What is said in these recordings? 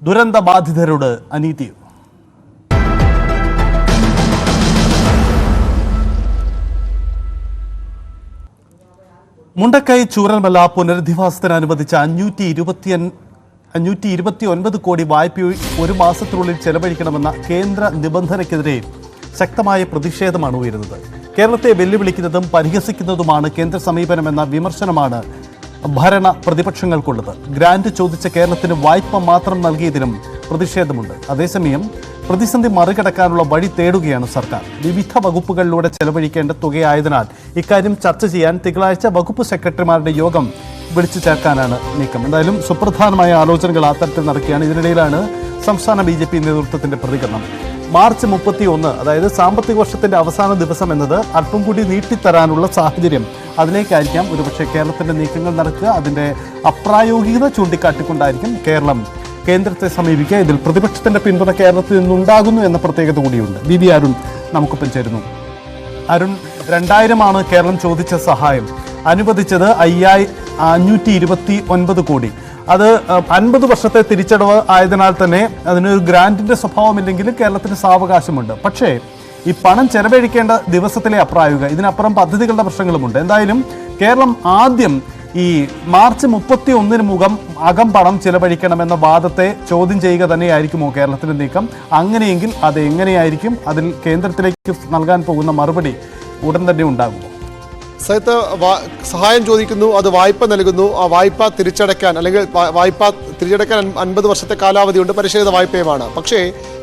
ദുരന്ത ബാധിതരോട് അനീതി. മുണ്ടക്കൈ ചൂരൽമല പുനരധിവാസത്തിന് അനുവദിച്ച 529 കോടി വായ്പ ഒരു മാസത്തിനുള്ളിൽ ചെലവഴിക്കണമെന്ന കേന്ദ്ര നിബന്ധനയ്ക്കെതിരെ ശക്തമായ പ്രതിഷേധമാണ് ഉയരുന്നത്. കേരളത്തെ വെല്ലുവിളിക്കുന്നതും പരിഹസിക്കുന്നതുമാണ് കേന്ദ്ര സമീപനമെന്ന വിമർശനമാണ് ഭരണ പ്രതിപക്ഷങ്ങൾക്കുള്ളത്. ഗ്രാന്റ് ചോദിച്ച കേരളത്തിന് വായ്പ മാത്രം നൽകിയതിനും പ്രതിഷേധമുണ്ട്. അതേസമയം പ്രതിസന്ധി മറികടക്കാനുള്ള വഴി തേടുകയാണ് സർക്കാർ. വിവിധ വകുപ്പുകളിലൂടെ ചെലവഴിക്കേണ്ട തുകയായതിനാൽ ഇക്കാര്യം ചർച്ച ചെയ്യാൻ തിങ്കളാഴ്ച വകുപ്പ് സെക്രട്ടറിമാരുടെ യോഗം വിളിച്ചു ചേർക്കാനാണ് നീക്കം. എന്തായാലും സുപ്രധാനമായ ആലോചനകൾ ആ തരത്തിൽ നടക്കുകയാണ്. ഇതിനിടയിലാണ് സംസ്ഥാന BJP നേതൃത്വത്തിന്റെ പ്രതികരണം. മാർച്ച് 31, അതായത് സാമ്പത്തിക വർഷത്തിന്റെ അവസാന ദിവസം എന്നത് അല്പം കൂടി നീട്ടിത്തരാനുള്ള സാഹചര്യം, അതിലേക്കായിരിക്കാം ഒരുപക്ഷെ കേരളത്തിന്റെ നീക്കങ്ങൾ നടക്കുക. അതിന്റെ അപ്രായോഗികത ചൂണ്ടിക്കാട്ടിക്കൊണ്ടായിരിക്കും കേരളം കേന്ദ്രത്തെ സമീപിക്കുക. ഇതിൽ പ്രതിപക്ഷത്തിന്റെ പിന്തുണ കേരളത്തിൽ നിന്നുണ്ടാകുന്നു എന്ന പ്രത്യേകത കൂടിയുണ്ട്. VV അരുൺ നമുക്കൊപ്പം ചേരുന്നു. അരുൺ, 2000 കേരളം ചോദിച്ച സഹായം, അനുവദിച്ചത് 529 കോടി. അത് 50 വർഷത്തെ തിരിച്ചടവ് ആയതിനാൽ തന്നെ അതിനൊരു ഗ്രാന്റിന്റെ സ്വഭാവമില്ലെങ്കിലും കേരളത്തിന് സാവകാശമുണ്ട്. പക്ഷേ ഈ പണം ചെലവഴിക്കേണ്ട ദിവസത്തിലെ അപ്രായോഗിക, ഇതിനപ്പുറം പദ്ധതികളുടെ പ്രശ്നങ്ങളുമുണ്ട്. എന്തായാലും കേരളം ആദ്യം ഈ മാർച്ച് 31 അകം പണം ചെലവഴിക്കണമെന്ന വാദത്തെ ചോദ്യം ചെയ്യുക തന്നെയായിരിക്കുമോ കേരളത്തിന്റെ നീക്കം? അങ്ങനെയെങ്കിൽ അത് എങ്ങനെയായിരിക്കും? അതിൽ കേന്ദ്രത്തിലേക്ക് നൽകാൻ പോകുന്ന മറുപടി ഉടൻ തന്നെ ഉണ്ടാകുമോ? സഹായം ചോദിക്കുന്നു, അത് വായ്പ നൽകുന്നു. ആ വായ്പ തിരിച്ചടയ്ക്കാൻ അല്ലെങ്കിൽ വായ്പ തിരിച്ചടയ്ക്കാൻ 50 വർഷത്തെ കാലാവധിയുണ്ട്, പരിഷ്കൃത വായ്പയുമാണ്. പക്ഷേ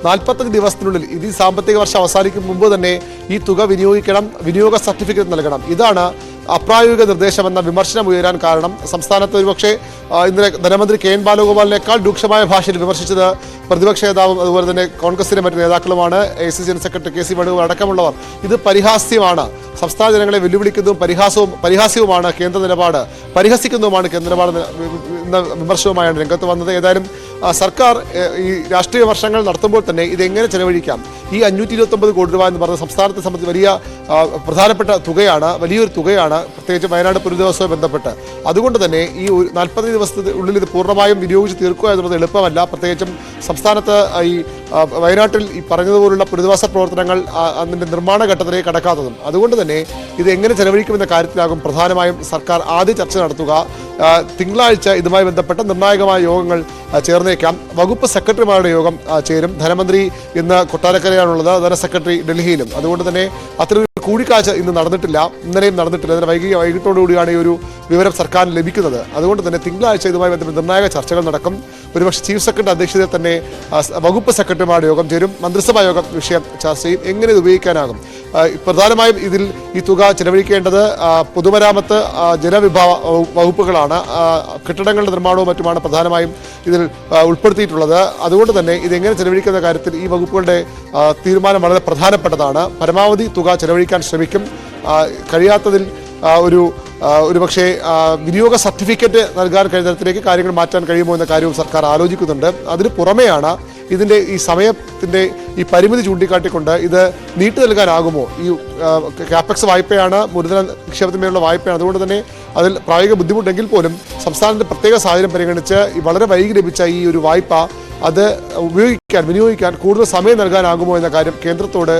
45 ദിവസത്തിനുള്ളിൽ ഇത് സാമ്പത്തിക വർഷം അവസാനിക്കും മുമ്പ് തന്നെ ഈ തുക വിനിയോഗിക്കണം, വിനിയോഗ സർട്ടിഫിക്കറ്റ് നൽകണം. ഇതാണ് അപ്രായോഗിക നിർദ്ദേശമെന്ന വിമർശനം ഉയരാൻ കാരണം. സംസ്ഥാനത്ത് ഒരുപക്ഷെ ഇന്നലെ ധനമന്ത്രി KN ബാലഗോപാലിനേക്കാൾ രൂക്ഷമായ ഭാഷയിൽ വിമർശിച്ചത് പ്രതിപക്ഷ നേതാവും അതുപോലെ തന്നെ കോൺഗ്രസിലെ മറ്റ് നേതാക്കളുമാണ്. AICC general secretary KC Venugopal അടക്കമുള്ളവർ. ഇത് പരിഹാസ്യമാണ്. സംസ്ഥാന ജനങ്ങളെ വെല്ലുവിളിക്കുന്നതും പരിഹാസ്യവുമാണ് കേന്ദ്ര നിലപാട്, പരിഹസിക്കുന്നതുമാണ് കേന്ദ്ര നിലപാട് എന്ന വിമർശനവുമായാണ് രംഗത്ത് വന്നത്. ഏതായാലും സർക്കാർ ഈ രാഷ്ട്രീയ വർഷങ്ങൾ നടത്തുമ്പോൾ തന്നെ ഇതെങ്ങനെ ചെലവഴിക്കാം, ഈ 529 കോടി രൂപ എന്ന് പറയുന്നത് സംസ്ഥാനത്തെ സംബന്ധിച്ച് വലിയ പ്രധാനപ്പെട്ട തുകയാണ്, വലിയൊരു തുകയാണ്, പ്രത്യേകിച്ച് വയനാട് പുനരധിവാസവുമായി ബന്ധപ്പെട്ട്. അതുകൊണ്ട് തന്നെ ഈ 40 ദിവസത്തിനുള്ളിൽ ഇത് പൂർണ്ണമായും വിനിയോഗിച്ച് തീർക്കുക എന്നുള്ളത് എളുപ്പമല്ല. പ്രത്യേകിച്ചും സംസ്ഥാനത്ത് ഈ വയനാട്ടിൽ ഈ പറഞ്ഞതുപോലുള്ള പുനരധിവാസ പ്രവർത്തനങ്ങൾ അതിൻ്റെ നിർമ്മാണ ഘട്ടത്തിലേക്ക് കടക്കാത്തതും. അതുകൊണ്ട് തന്നെ ഇത് എങ്ങനെ ചെലവഴിക്കുമെന്ന കാര്യത്തിലാകും പ്രധാനമായും സർക്കാർ ആദ്യ ചർച്ച നടത്തുക. തിങ്കളാഴ്ച ഇതുമായി ബന്ധപ്പെട്ട നിർണായകമായ യോഗങ്ങൾ ചേർന്നേക്കാം. വകുപ്പ് സെക്രട്ടറിമാരുടെ യോഗം ചേരും. ധനമന്ത്രി ഇന്ന് കൊട്ടാരക്കരയാണുള്ളത്, ധന സെക്രട്ടറി ഡൽഹിയിലും. അതുകൊണ്ട് തന്നെ അത്തരം കൂടിക്കാഴ്ച ഇന്ന് നടന്നിട്ടില്ല, ഇന്നലെയും നടന്നിട്ടില്ല. അതിന് വൈകിട്ടോടുകൂടിയാണ് ഈ ഒരു വിവരം സർക്കാരിന് ലഭിക്കുന്നത്. അതുകൊണ്ട് തന്നെ തിങ്കളാഴ്ച ഇതുമായി ബന്ധപ്പെട്ട് നിർണായക ചർച്ചകൾ നടക്കും. ഒരുപക്ഷെ ചീഫ് സെക്രട്ടറി അധ്യക്ഷതയിൽ തന്നെ വകുപ്പ് സെക്രട്ടറിമാരുടെ യോഗം ചേരും. മന്ത്രിസഭാ യോഗം വിഷയം ചർച്ച ചെയ്യും. എങ്ങനെ ഇത് ഉപയോഗിക്കാനാകും? പ്രധാനമായും ഇതിൽ ഈ തുക ചെലവഴിക്കേണ്ടത് പൊതുമരാമത്ത്, ജലവിഭവ വകുപ്പുകളാണ്. കെട്ടിടങ്ങളുടെ നിർമ്മാണവും മറ്റുമാണ് പ്രധാനമായും ഇതിൽ ഉൾപ്പെടുത്തിയിട്ടുള്ളത്. അതുകൊണ്ട് തന്നെ ഇതെങ്ങനെ ചെലവഴിക്കുന്ന കാര്യത്തിൽ ഈ വകുപ്പുകളുടെ തീരുമാനം വളരെ പ്രധാനപ്പെട്ടതാണ്. പരമാവധി തുക ചെലവഴിക്കാൻ ശ്രമിക്കും. കഴിയാത്തതിൽ ഒരുപക്ഷെ വിനിയോഗ സർട്ടിഫിക്കറ്റ് നൽകാൻ കഴിയുന്ന തരത്തിലേക്ക് കാര്യങ്ങൾ മാറ്റാൻ കഴിയുമോ എന്ന കാര്യവും സർക്കാർ ആലോചിക്കുന്നുണ്ട്. അതിന് പുറമെയാണ് ഇതിൻ്റെ ഈ സമയത്തിൻ്റെ ഈ പരിമിതി ചൂണ്ടിക്കാട്ടിക്കൊണ്ട് ഇത് നീട്ടി നൽകാനാകുമോ? ഈ കാപ്പക്സ് വായ്പയാണ്, മൂലധന നിക്ഷേപത്തിന്മേലുള്ള വായ്പയാണ്. അതുകൊണ്ട് തന്നെ അതിൽ പ്രായോഗിക ബുദ്ധിമുട്ടെങ്കിൽ പോലും സംസ്ഥാനത്തിൻ്റെ പ്രത്യേക സാഹചര്യം പരിഗണിച്ച് വളരെ വൈകി ലഭിച്ച ഈ ഒരു വായ്പ അത് വിനിയോഗിക്കാൻ കൂടുതൽ സമയം നൽകാനാകുമോ എന്ന കാര്യം കേന്ദ്രത്തോട്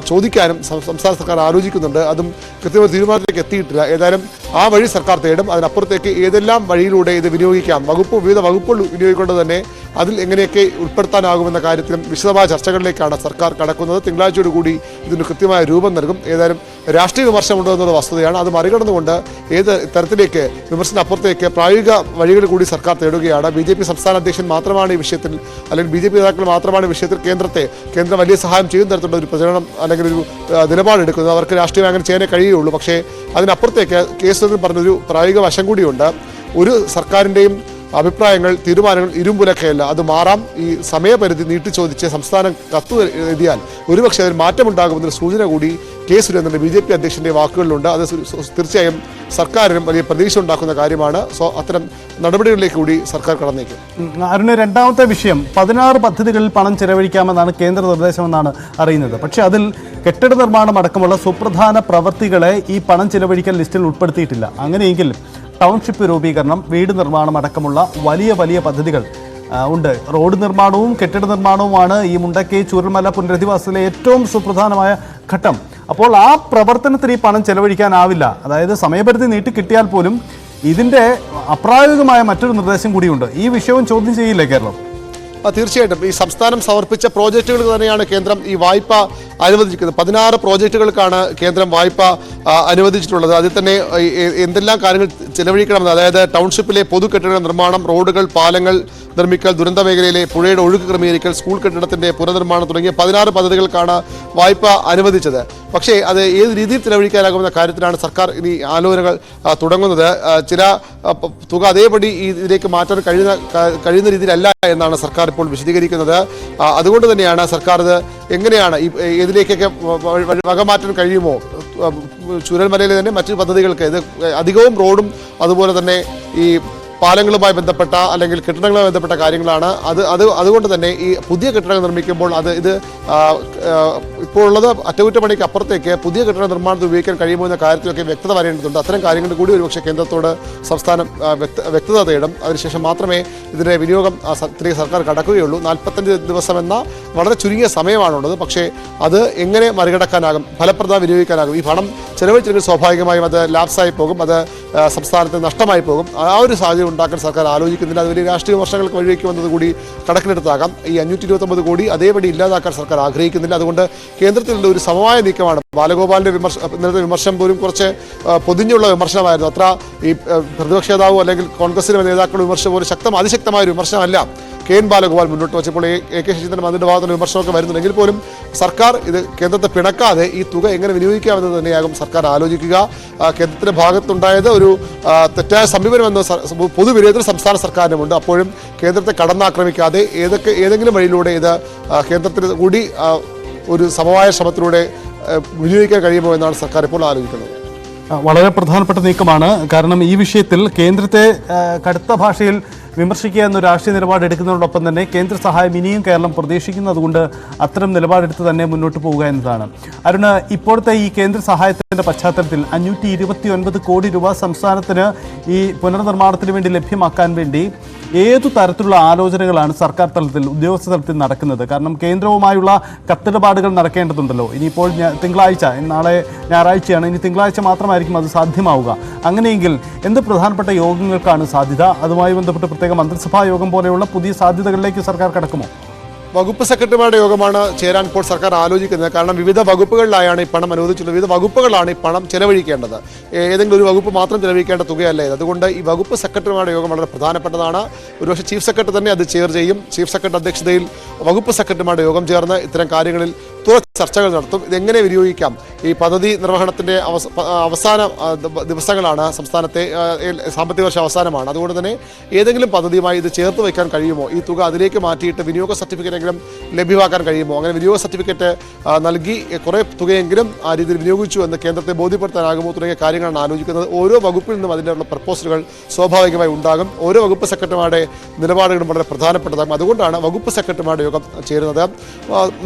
ചോദിക്കാനും സംസ്ഥാന സർക്കാർ ആലോചിക്കുന്നുണ്ട്. അതും കൃത്യമായ തീരുമാനത്തിലേക്ക് എത്തിയിട്ടില്ല. ഏതായാലും ആ വഴി സർക്കാർ തേടും. അതിനപ്പുറത്തേക്ക് ഏതെല്ലാം വഴിയിലൂടെ ഇത് വിനിയോഗിക്കാം, വിവിധ വകുപ്പുകൾ വിനിയോഗിക്കൊണ്ട് തന്നെ അതിൽ എങ്ങനെയൊക്കെ ഉൾപ്പെടുത്താനാകുമെന്ന കാര്യത്തിലും വിശദമായ ചർച്ചകളിലേക്കാണ് സർക്കാർ കടക്കുന്നത്. തിങ്കളാഴ്ചയോടുകൂടി ഇതിന് കൃത്യമായ രൂപം നൽകും. ഏതായാലും രാഷ്ട്രീയ വിമർശനമുണ്ടോ എന്നുള്ള വസ്തുതയാണ്. അത് മറികടന്നുകൊണ്ട് ഏത് തരത്തിലേക്ക് വിമർശനപ്പുറത്തേക്ക് പ്രായോഗിക വഴികൾ കൂടി സർക്കാർ തേടുകയാണ്. BJP സംസ്ഥാന അധ്യക്ഷൻ മാത്രമാണ് ഈ വിഷയത്തിൽ, അല്ലെങ്കിൽ BJP നേതാക്കൾ മാത്രമാണ് ഈ വിഷയത്തിൽ കേന്ദ്രം വലിയ സഹായം ചെയ്യുന്ന തരത്തിലുള്ള ഒരു പ്രചരണം അല്ലെങ്കിൽ ഒരു നിലപാടെടുക്കുന്നത്. അവർക്ക് രാഷ്ട്രീയം അങ്ങനെ ചെയ്യാനേ കഴിയുള്ളൂ. പക്ഷേ അതിനപ്പുറത്തേക്ക് കേസ് പറഞ്ഞൊരു പ്രായോഗിക വശം കൂടിയുണ്ട്. ഒരു സർക്കാരിൻ്റെയും അഭിപ്രായങ്ങൾ, തീരുമാനങ്ങൾ ഇരുമ്പുലക്കയല്ല, അത് മാറാം. ഈ സമയപരിധി നീട്ടിച്ചോദിച്ച് സംസ്ഥാനം കത്ത് എഴുതിയാൽ ഒരുപക്ഷെ അതിൽ മാറ്റമുണ്ടാകുമെന്നൊരു സൂചന കൂടി കെ സുരേന്ദ്രൻ്റെ BJP അധ്യക്ഷൻ്റെ വാക്കുകളിലുണ്ട്. അത് തീർച്ചയായും സർക്കാരിനും വലിയ പ്രതീക്ഷ ഉണ്ടാക്കുന്ന കാര്യമാണ്. അത്തരം നടപടികളിലേക്ക് കൂടി സർക്കാർ കടന്നേക്കും. അരുണ്, രണ്ടാമത്തെ വിഷയം, 16 പദ്ധതികളിൽ പണം ചെലവഴിക്കാമെന്നാണ് കേന്ദ്ര നിർദ്ദേശമെന്നാണ് അറിയുന്നത്. പക്ഷേ അതിൽ കെട്ടിട നിർമ്മാണം അടക്കമുള്ള സുപ്രധാന പ്രവൃത്തികളെ ഈ പണം ചെലവഴിക്കൽ ലിസ്റ്റിൽ ഉൾപ്പെടുത്തിയിട്ടില്ല. അങ്ങനെയെങ്കിൽ ടൗൺഷിപ്പ് രൂപീകരണം, വീട് നിർമ്മാണം അടക്കമുള്ള വലിയ പദ്ധതികൾ ഉണ്ട്. റോഡ് നിർമ്മാണവും കെട്ടിട നിർമ്മാണവുമാണ് ഈ മുണ്ടക്കൈ ചൂരൽമല പുനരധിവാസത്തിലെ ഏറ്റവും സുപ്രധാനമായ ഘട്ടം. അപ്പോൾ ആ പ്രവർത്തനത്തിന് ഈ പണം ചെലവഴിക്കാനാവില്ല. അതായത് സമയപരിധി നീട്ടി കിട്ടിയാൽ പോലും ഇതിൻ്റെ അപ്രായോഗികമായ മറ്റൊരു നിർദ്ദേശം കൂടിയുണ്ട്. ഈ വിഷയവും ചോദ്യം ചെയ്യില്ലേ കേരളം? തീർച്ചയായിട്ടും ഈ സംസ്ഥാനം സമർപ്പിച്ച പ്രോജക്റ്റുകൾ തന്നെയാണ് കേന്ദ്രം ഈ വായ്പ അനുവദിച്ചിരിക്കുന്നത്. 16 പ്രോജക്റ്റുകൾക്കാണ് കേന്ദ്രം വായ്പ അനുവദിച്ചിട്ടുള്ളത്. അതിൽ തന്നെ എന്തെല്ലാം കാര്യങ്ങൾ ചെലവഴിക്കണമെന്ന്, അതായത് ടൗൺഷിപ്പിലെ പൊതു കെട്ടിട നിർമ്മാണം, റോഡുകൾ, പാലങ്ങൾ നിർമ്മിക്കൽ, ദുരന്ത മേഖലയിലെ പുഴയുടെ ഒഴുക്ക് ക്രമീകരിക്കൽ, സ്കൂൾ കെട്ടിടത്തിന്റെ പുനർനിർമ്മാണം തുടങ്ങിയ 16 പദ്ധതികൾക്കാണ് വായ്പ അനുവദിച്ചത്. പക്ഷേ അത് ഏത് രീതിയിൽ ചെലവഴിക്കാനാകുമെന്ന കാര്യത്തിലാണ് സർക്കാർ ഇനി ആലോചനകൾ തുടങ്ങുന്നത്. ചില തുക അതേപടി ഇതിലേക്ക് മാറ്റാൻ കഴിയുന്ന രീതിയിലല്ല എന്നാണ് സർക്കാർ ഇപ്പോൾ വിശദീകരിക്കുന്നത്. അതുകൊണ്ട് തന്നെയാണ് സർക്കാർ ഇത് എങ്ങനെയാണ് ഇതിലേക്കൊക്കെ വകമാറ്റാൻ കഴിയുമോ, ചൂരൽമലയിലെ തന്നെ മറ്റു പദ്ധതികൾക്ക് ഇത് അധികവും റോഡും അതുപോലെ തന്നെ ഈ പാലങ്ങളുമായി ബന്ധപ്പെട്ട അല്ലെങ്കിൽ കെട്ടിടങ്ങളുമായി ബന്ധപ്പെട്ട കാര്യങ്ങളാണ്. അതുകൊണ്ട് തന്നെ ഈ പുതിയ കെട്ടിടങ്ങൾ നിർമ്മിക്കുമ്പോൾ ഇത് ഇപ്പോൾ ഉള്ളത് അറ്റകുറ്റപ്പണിക്ക് അപ്പുറത്തേക്ക് പുതിയ കെട്ടിട നിർമ്മാണത്തിൽ ഉപയോഗിക്കാൻ കഴിയുമോ എന്ന കാര്യത്തിലൊക്കെ വ്യക്തത വരേണ്ടതുണ്ട്. അത്തരം കാര്യങ്ങൾ കൂടി ഒരുപക്ഷെ കേന്ദ്രത്തോട് സംസ്ഥാനം വ്യക്തത തേടും. അതിനുശേഷം മാത്രമേ ഇതിൻ്റെ വിനിയോഗം സർക്കാർ കടക്കുകയുള്ളൂ. 45 ദിവസം എന്ന വളരെ ചുരുങ്ങിയ സമയമാണുള്ളത്. പക്ഷേ അത് എങ്ങനെ മറികടക്കാനാകും, ഫലപ്രദമായി വിനിയോഗിക്കാനാകും? ഈ പണം ചെലവഴിച്ചെങ്കിൽ സ്വാഭാവികമായും അത് ലാപ്സായി പോകും, അത് സംസ്ഥാനത്തിന് നഷ്ടമായി പോകും. ആ ഒരു സാഹചര്യം ഉണ്ടാക്കാൻ സർക്കാർ ആലോചിക്കുന്നില്ല. അത് വലിയ രാഷ്ട്രീയ വിമർശനങ്ങൾക്ക് വഴിവെക്കുമെന്നത് കൂടി കണക്കിലെടുത്താകാം. ഈ 529 കോടി അതേപടി ഇല്ലാതാക്കാൻ സർക്കാർ ആഗ്രഹിക്കുന്നില്ല. അതുകൊണ്ട് കേന്ദ്രത്തിലുള്ള ഒരു സമവായ നീക്കമാണ്. ബാലഗോപാലിന്റെ ഇന്നലത്തെ വിമർശനം പോലും കുറച്ച് പൊതിഞ്ഞുള്ള വിമർശനമായിരുന്നു. അത്ര ഈ പ്രതിപക്ഷ നേതാവോ അല്ലെങ്കിൽ കോൺഗ്രസിലെ നേതാക്കളുടെ വിമർശനം പോലെ അതിശക്തമായ ഒരു വിമർശനമല്ല KN ബാലഗോപാൽ മുന്നോട്ട് വച്ചപ്പോൾ AK ശശീന്ദ്രൻ അതിൻ്റെ ഭാഗത്തുള്ള വിമർശനമൊക്കെ വരുന്നുണ്ടെങ്കിൽ പോലും സർക്കാർ ഇത് കേന്ദ്രത്തെ പിണക്കാതെ ഈ തുക എങ്ങനെ വിനിയോഗിക്കാമെന്ന് തന്നെയാകും സർക്കാർ ആലോചിക്കുക. കേന്ദ്രത്തിൻ്റെ ഭാഗത്തുണ്ടായത് ഒരു തെറ്റായ സമീപനമെന്ന് പൊതുവിരോധത്തിൽ സംസ്ഥാന സർക്കാരിനുമുണ്ട്. അപ്പോഴും കേന്ദ്രത്തെ കടന്നാക്രമിക്കാതെ ഏതെങ്കിലും വഴിയിലൂടെ ഇത് കേന്ദ്രത്തിന് കൂടി ഒരു സമവായ ശ്രമത്തിലൂടെ വിനിയോഗിക്കാൻ കഴിയുമോ എന്നാണ് സർക്കാർ ഇപ്പോൾ ആലോചിക്കുന്നത്. വളരെ പ്രധാനപ്പെട്ട നീക്കമാണ്. കാരണം ഈ വിഷയത്തിൽ കേന്ദ്രത്തെ കടുത്ത ഭാഷയിൽ വിമർശിക്കുക എന്ന രാഷ്ട്രീയ നിലപാടെടുക്കുന്നതോടൊപ്പം തന്നെ കേന്ദ്ര സഹായം ഇനിയും കേരളം പ്രതീക്ഷിക്കുന്നതുകൊണ്ട് അത്തരം നിലപാടെടുത്ത് തന്നെ മുന്നോട്ട് പോവുക എന്നതാണ്. അരുണ്, ഇപ്പോഴത്തെ ഈ കേന്ദ്ര സഹായത്തിൻ്റെ പശ്ചാത്തലത്തിൽ 529 കോടി രൂപ സംസ്ഥാനത്തിന് ഈ പുനർനിർമ്മാണത്തിന് വേണ്ടി ലഭ്യമാക്കാൻ വേണ്ടി ഏതു തരത്തിലുള്ള ആലോചനകളാണ് സർക്കാർ തലത്തിൽ, ഉദ്യോഗസ്ഥ തലത്തിൽ നടക്കുന്നത്? കാരണം കേന്ദ്രവുമായുള്ള കത്തിടപാടുകൾ നടക്കേണ്ടതുണ്ടല്ലോ. ഇനിയിപ്പോൾ തിങ്കളാഴ്ച, നാളെ ഞായറാഴ്ചയാണ്, ഇനി തിങ്കളാഴ്ച മാത്രമായിരിക്കും അത് സാധ്യമാവുക. അങ്ങനെയെങ്കിൽ എന്ത് പ്രധാനപ്പെട്ട യോഗങ്ങൾക്കാണ് സാധ്യത? അതുമായി ബന്ധപ്പെട്ട് പ്രത്യേക മന്ത്രിസഭാ യോഗം പോലെയുള്ള പുതിയ സാധ്യതകളിലേക്ക് സർക്കാർ കടക്കുമോ? വകുപ്പ് സെക്രട്ടറിമാരുടെ യോഗമാണ് ചേരാൻ ഇപ്പോൾ സർക്കാർ ആലോചിക്കുന്നത്. കാരണം വിവിധ വകുപ്പുകളിലായാണ് ഈ പണം അനുവദിച്ചിട്ടുള്ളത്. വിവിധ വകുപ്പുകളാണ് ഈ പണം ചെലവഴിക്കേണ്ടത്. ഏതെങ്കിലും ഒരു വകുപ്പ് മാത്രം ചെലവഴിക്കേണ്ട തുകയല്ല ഇത്. അതുകൊണ്ട് ഈ വകുപ്പ് സെക്രട്ടറിമാരുടെ യോഗം വളരെ പ്രധാനപ്പെട്ടതാണ്. ഒരുപക്ഷെ ചീഫ് സെക്രട്ടറി തന്നെ അത് ചെയ്യും. ചീഫ് സെക്രട്ടറി അധ്യക്ഷതയിൽ വകുപ്പ് സെക്രട്ടറിമാരുടെ യോഗം ചേർന്ന് ഇത്തരം കാര്യങ്ങളിൽ തുറച്ച ചർച്ചകൾ നടത്തും. ഇതെങ്ങനെ വിനിയോഗിക്കാം? ഈ പദ്ധതി നിർവഹണത്തിൻ്റെ അവസാന ദിവസങ്ങളാണ്, സംസ്ഥാനത്തെ സാമ്പത്തിക വർഷ അവസാനമാണ്. അതുകൊണ്ട് തന്നെ ഏതെങ്കിലും പദ്ധതിയുമായി ഇത് ചേർത്ത് വയ്ക്കാൻ കഴിയുമോ? ഈ തുക അതിലേക്ക് മാറ്റിയിട്ട് വിനിയോഗ സർട്ടിഫിക്കറ്റ് ലഭ്യമാക്കാൻ കഴിയുമോ? അങ്ങനെ വിനിയോഗ സർട്ടിഫിക്കറ്റ് നൽകി കുറേ തുകയെങ്കിലും ആ രീതിയിൽ വിനിയോഗിച്ചു എന്ന് കേന്ദ്രത്തെ ബോധ്യപ്പെടുത്താനാകുമോ തുടങ്ങിയ കാര്യങ്ങളാണ് ആലോചിക്കുന്നത്. ഓരോ വകുപ്പിൽ നിന്നും അതിനുള്ള പ്രപ്പോസലുകൾ സ്വാഭാവികമായി ഉണ്ടാകും. ഓരോ വകുപ്പ് സെക്രട്ടറിമാരുടെ നിലപാടുകളും വളരെ പ്രധാനപ്പെട്ടതാകും. അതുകൊണ്ടാണ് വകുപ്പ് സെക്രട്ടറിമാരുടെ യോഗം ചേരുന്നത്.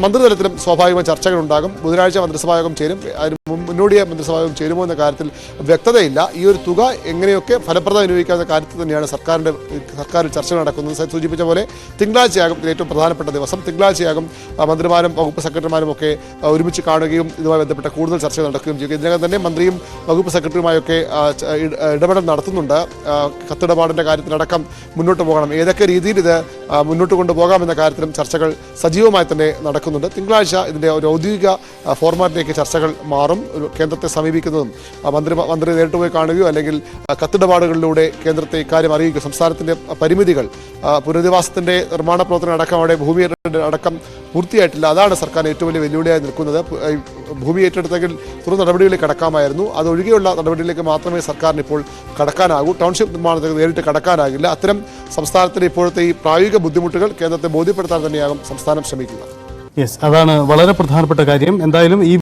മന്ത്രിതലത്തിലും സ്വാഭാവികമായി ചർച്ചകൾ ഉണ്ടാകും. ബുധനാഴ്ച മന്ത്രിസഭായോഗം ചേരും. അതിന് മുന്നോടിയായ മന്ത്രിസഭായോഗം ചേരുമോ എന്ന കാര്യത്തിൽ വ്യക്തതയില്ല. ഈ ഒരു തുക എങ്ങനെയൊക്കെ ഫലപ്രദമായി വിനിയോഗിക്കാവുന്ന കാര്യത്തിൽ തന്നെയാണ് സർക്കാരിൽ ചർച്ചകൾ നടക്കുന്നത്. സൂചിപ്പിച്ച പോലെ തിങ്കളാഴ്ചയാകും ഏറ്റവും പ്രധാനപ്പെട്ട ദിവസം. തിങ്കളാഴ്ചയാകും മന്ത്രിമാരും വകുപ്പ് സെക്രട്ടറിമാരും ഒക്കെ ഒരുമിച്ച് കാണുകയും ഇതുമായി ബന്ധപ്പെട്ട കൂടുതൽ ചർച്ചകൾ നടക്കുകയും ചെയ്യും. ഇതിനകം തന്നെ മന്ത്രിയും വകുപ്പ് സെക്രട്ടറിയുമായൊക്കെ ഇടപെടൽ നടത്തുന്നുണ്ട്. കത്തിടപാടിൻ്റെ കാര്യത്തിലടക്കം മുന്നോട്ട് പോകണം, ഏതൊക്കെ രീതിയിൽ ഇത് മുന്നോട്ട് കൊണ്ടുപോകാമെന്ന കാര്യത്തിലും ചർച്ചകൾ സജീവമായി തന്നെ നടക്കുന്നുണ്ട്. തിങ്കളാഴ്ച ഇതിൻ്റെ ഒരു ഔദ്യോഗിക ഫോർമാറ്റിലേക്ക് ചർച്ചകൾ മാറും. കേന്ദ്രത്തെ സമീപിക്കുന്നതും മന്ത്രി നേരിട്ട് പോയി കാണുകയോ അല്ലെങ്കിൽ കത്തിടപാടുകളിലൂടെ കേന്ദ്രത്തെ ഇക്കാര്യം അറിയിക്കുക. സംസ്ഥാനത്തിൻ്റെ പരിമിതികൾ, പുനരധിവാസത്തിൻ്റെ നിർമ്മാണ പ്രവർത്തനം അടക്കം, അവിടെ ഭൂമി അടക്കം പൂർത്തിയായിട്ടില്ല. അതാണ് സർക്കാർ ഏറ്റവും വലിയ വെല്ലുവിളിയായി നിൽക്കുന്നത്. ഭൂമി ഏറ്റെടുത്തെങ്കിൽ തുടർ നടപടികളിലേക്ക് കടക്കാമായിരുന്നു. അതൊഴികെയുള്ള നടപടികളിലേക്ക് മാത്രമേ സർക്കാരിന് ഇപ്പോൾ കടക്കാനാകൂ. ടൗൺഷിപ്പ് നിർമ്മാണത്തിലേക്ക് നേരിട്ട് കടക്കാനാകില്ല. അത്തരം സംസ്ഥാനത്തിൻ്റെ ഇപ്പോഴത്തെ ഈ പ്രായോഗിക ബുദ്ധിമുട്ടുകൾ കേന്ദ്രത്തെ ബോധ്യപ്പെടുത്താൻ തന്നെയാകും സംസ്ഥാനം ശ്രമിക്കുക. യെസ്, അതാണ് വളരെ പ്രധാനപ്പെട്ട കാര്യം. എന്തായാലും ഈ